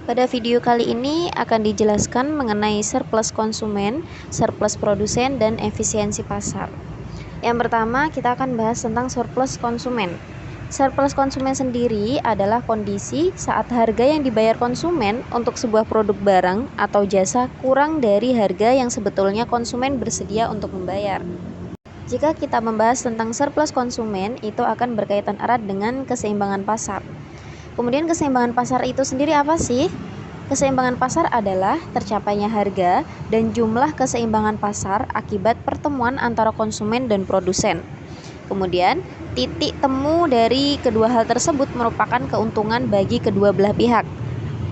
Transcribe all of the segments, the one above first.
Pada video kali ini akan dijelaskan mengenai surplus konsumen, surplus produsen, dan efisiensi pasar. Yang pertama, kita akan bahas tentang surplus konsumen. Surplus konsumen sendiri adalah kondisi saat harga yang dibayar konsumen untuk sebuah produk barang atau jasa kurang dari harga yang sebetulnya konsumen bersedia untuk membayar. Jika kita membahas tentang surplus konsumen, itu akan berkaitan erat dengan keseimbangan pasar. Kemudian keseimbangan pasar itu sendiri apa sih? Keseimbangan pasar adalah tercapainya harga dan jumlah keseimbangan pasar akibat pertemuan antara konsumen dan produsen. Kemudian, titik temu dari kedua hal tersebut merupakan keuntungan bagi kedua belah pihak.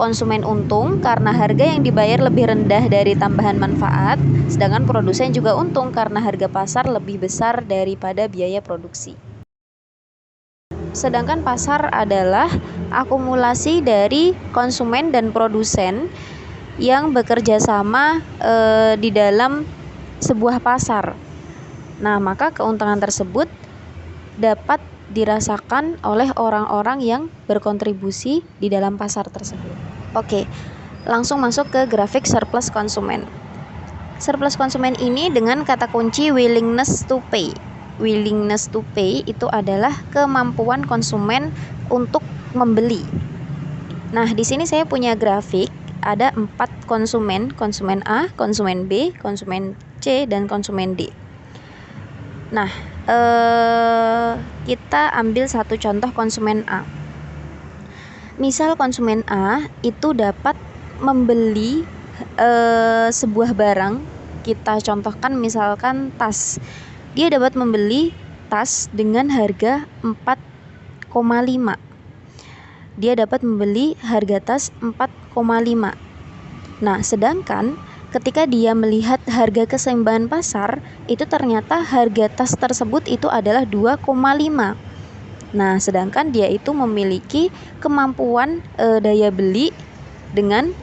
Konsumen untung karena harga yang dibayar lebih rendah dari tambahan manfaat, sedangkan produsen juga untung karena harga pasar lebih besar daripada biaya produksi. Sedangkan pasar adalah akumulasi dari konsumen dan produsen yang bekerja sama di dalam sebuah pasar. Nah, maka keuntungan tersebut dapat dirasakan oleh orang-orang yang berkontribusi di dalam pasar tersebut. Oke, langsung masuk ke grafik surplus konsumen. Surplus konsumen ini dengan kata kunci willingness to pay. Willingness to pay itu adalah kemampuan konsumen untuk membeli. Nah, di sini saya punya grafik, ada 4 konsumen, konsumen A, konsumen B, konsumen C, dan konsumen D. Nah, kita ambil satu contoh konsumen A. Misal konsumen A itu dapat membeli sebuah barang, kita contohkan misalkan tas. Dia dapat membeli tas dengan harga 4,5. Dia dapat membeli harga tas 4,5. Nah, sedangkan ketika dia melihat harga keseimbangan pasar, itu ternyata harga tas tersebut itu adalah 2,5. Nah, sedangkan dia itu memiliki kemampuan daya beli dengan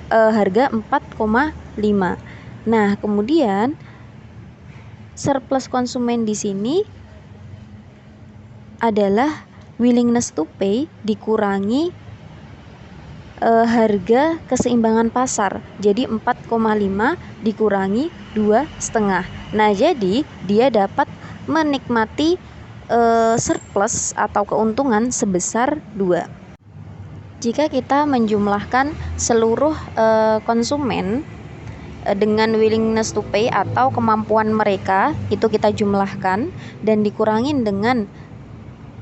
harga 4,5. Nah, kemudian surplus konsumen di sini adalah willingness to pay dikurangi harga keseimbangan pasar. Jadi 4,5 dikurangi 2,5. Nah, jadi dia dapat menikmati surplus atau keuntungan sebesar 2. Jika kita menjumlahkan seluruh konsumen dengan willingness to pay atau kemampuan mereka, itu kita jumlahkan dan dikurangin dengan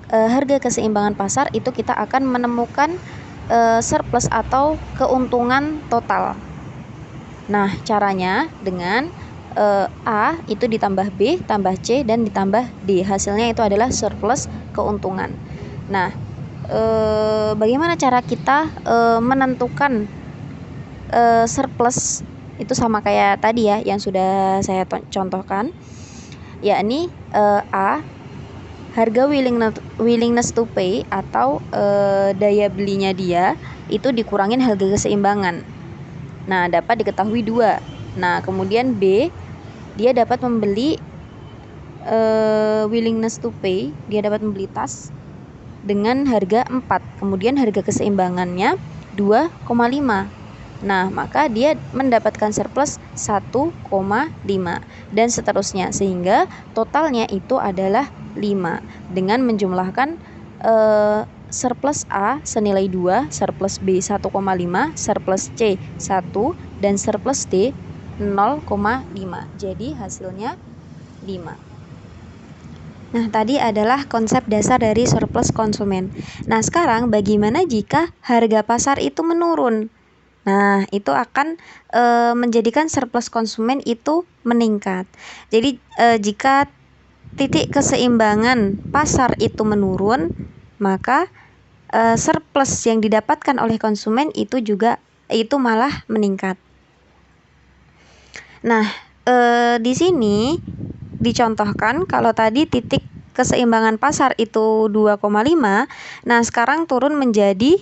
harga keseimbangan pasar, itu kita akan menemukan surplus atau keuntungan total. Nah, caranya dengan A itu ditambah B, tambah C, dan ditambah D. Hasilnya itu adalah surplus keuntungan. Nah, bagaimana cara kita menentukan surplus? Itu sama kayak tadi ya yang sudah saya contohkan, yakni A, harga willingness to pay atau daya belinya dia itu dikurangin harga keseimbangan. Nah, dapat diketahui 2. Nah, kemudian B, dia dapat membeli willingness to pay, dia dapat membeli tas dengan harga 4, kemudian harga keseimbangannya 2,5. Nah, maka dia mendapatkan surplus 1,5 dan seterusnya, sehingga totalnya itu adalah 5 dengan menjumlahkan surplus A senilai 2, surplus B 1,5, surplus C 1, dan surplus D 0,5. Jadi hasilnya 5. Nah, tadi adalah konsep dasar dari surplus konsumen. Nah, sekarang bagaimana jika harga pasar itu menurun? Nah, itu akan menjadikan surplus konsumen itu meningkat. Jadi jika titik keseimbangan pasar itu menurun, maka surplus yang didapatkan oleh konsumen itu malah meningkat. Nah, di sini dicontohkan kalau tadi titik keseimbangan pasar itu 2,5, nah sekarang turun menjadi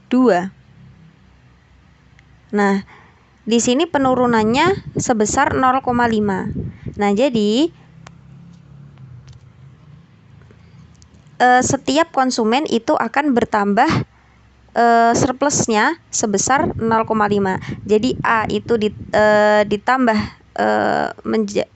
2. Nah, di sini penurunannya sebesar 0,5. Nah, jadi setiap konsumen itu akan bertambah surplusnya sebesar 0,5. Jadi A itu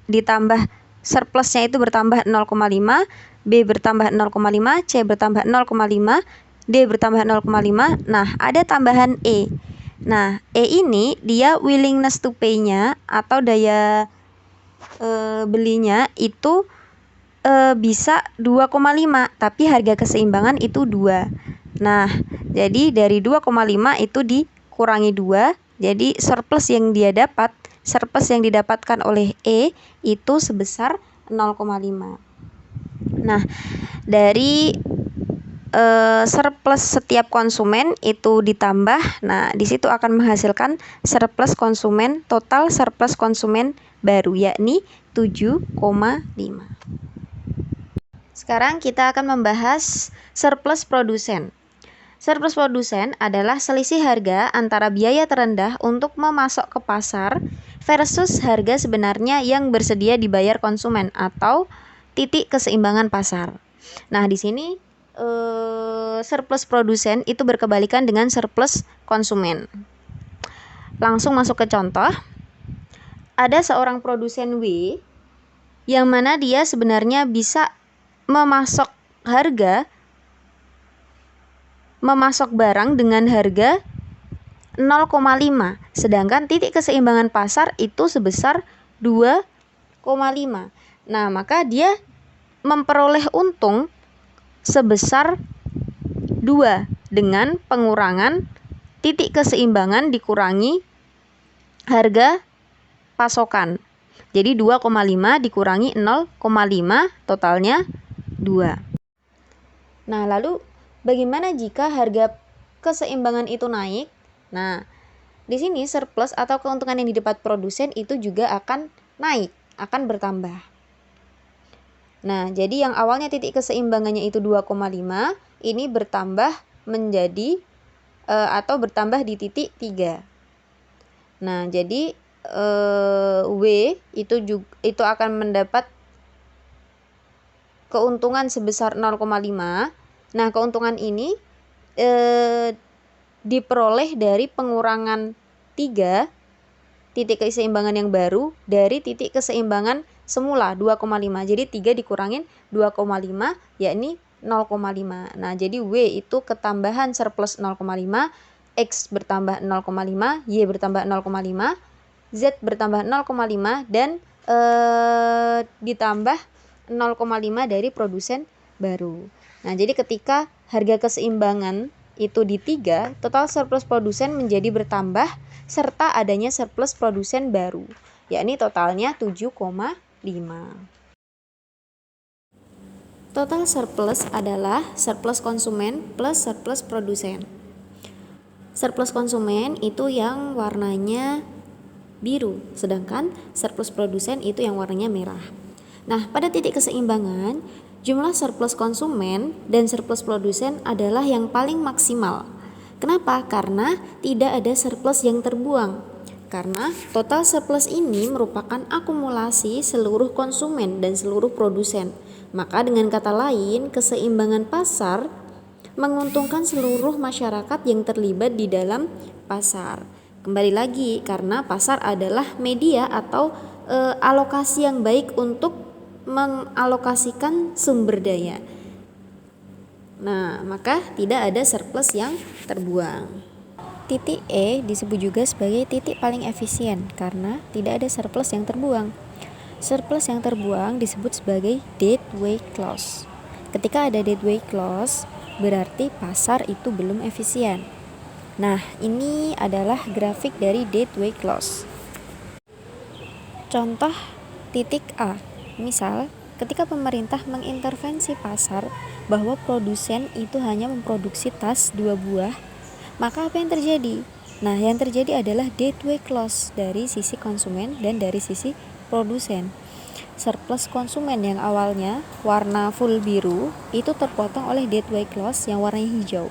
ditambah surplusnya itu bertambah 0,5, B bertambah 0,5, C bertambah 0,5, D bertambah 0,5. Nah, ada tambahan E. Nah, E ini dia willingness to pay-nya atau daya belinya itu bisa 2,5, tapi harga keseimbangan itu 2. Nah, jadi dari 2,5 itu dikurangi 2, jadi surplus yang didapatkan oleh E itu sebesar 0,5. Nah, dari surplus setiap konsumen itu ditambah, nah di situ akan menghasilkan surplus konsumen, total surplus konsumen baru, yakni 7,5. Sekarang kita akan membahas surplus produsen. Surplus produsen adalah selisih harga antara biaya terendah untuk memasok ke pasar versus harga sebenarnya yang bersedia dibayar konsumen atau titik keseimbangan pasar. Nah, di sini surplus produsen itu berkebalikan dengan surplus konsumen. Langsung masuk ke contoh. Ada seorang produsen W yang mana dia sebenarnya bisa memasok barang dengan harga 0,5, sedangkan titik keseimbangan pasar itu sebesar 2,5. Nah, maka dia memperoleh untung sebesar 2 dengan pengurangan titik keseimbangan dikurangi harga pasokan. Jadi 2,5 dikurangi 0,5 totalnya 2. Nah, lalu bagaimana jika harga keseimbangan itu naik? Nah, di sini surplus atau keuntungan yang didapat produsen itu juga akan naik, akan bertambah. Nah, jadi yang awalnya titik keseimbangannya itu 2,5, ini bertambah menjadi atau bertambah di titik 3. Nah, jadi W itu akan mendapat keuntungan sebesar 0,5. Nah, keuntungan ini diperoleh dari pengurangan 3 titik keseimbangan yang baru dari titik keseimbangan semula 2,5. Jadi 3 dikurangin 2,5 yakni 0,5. Nah, jadi W itu ketambahan surplus 0,5, X bertambah 0,5, Y bertambah 0,5, Z bertambah 0,5 dan ditambah 0,5 dari produsen baru. Nah, jadi ketika harga keseimbangan itu di 3, total surplus produsen menjadi bertambah serta adanya surplus produsen baru, yakni totalnya 7,5. Total surplus adalah surplus konsumen plus surplus produsen. Surplus konsumen itu yang warnanya biru, sedangkan surplus produsen itu yang warnanya merah. Nah, pada titik keseimbangan, jumlah surplus konsumen dan surplus produsen adalah yang paling maksimal. Kenapa? Karena tidak ada surplus yang terbuang. Karena total surplus ini merupakan akumulasi seluruh konsumen dan seluruh produsen. Maka dengan kata lain, keseimbangan pasar menguntungkan seluruh masyarakat yang terlibat di dalam pasar. Kembali lagi, karena pasar adalah media atau alokasi yang baik untuk mengalokasikan sumber daya. Nah, maka tidak ada surplus yang terbuang. Titik E disebut juga sebagai titik paling efisien karena tidak ada surplus yang terbuang. Surplus yang terbuang disebut sebagai dead weight loss. Ketika ada dead weight loss, berarti pasar itu belum efisien. Nah, ini adalah grafik dari dead weight loss. Contoh titik A. Misal, ketika pemerintah mengintervensi pasar bahwa produsen itu hanya memproduksi tas 2 buah, maka apa yang terjadi? Nah, yang terjadi adalah dead weight loss dari sisi konsumen dan dari sisi produsen. Surplus konsumen yang awalnya warna full biru itu terpotong oleh dead weight loss yang warnanya hijau.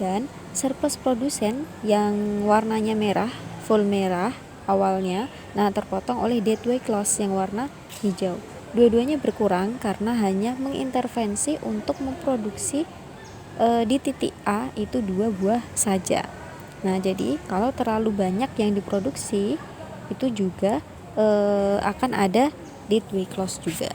Dan surplus produsen yang warnanya merah, full merah awalnya, nah terpotong oleh dead weight loss yang warna hijau. Dua-duanya berkurang karena hanya mengintervensi untuk memproduksi di titik A itu 2 buah saja. Nah, jadi kalau terlalu banyak yang diproduksi itu juga akan ada dead weight loss juga.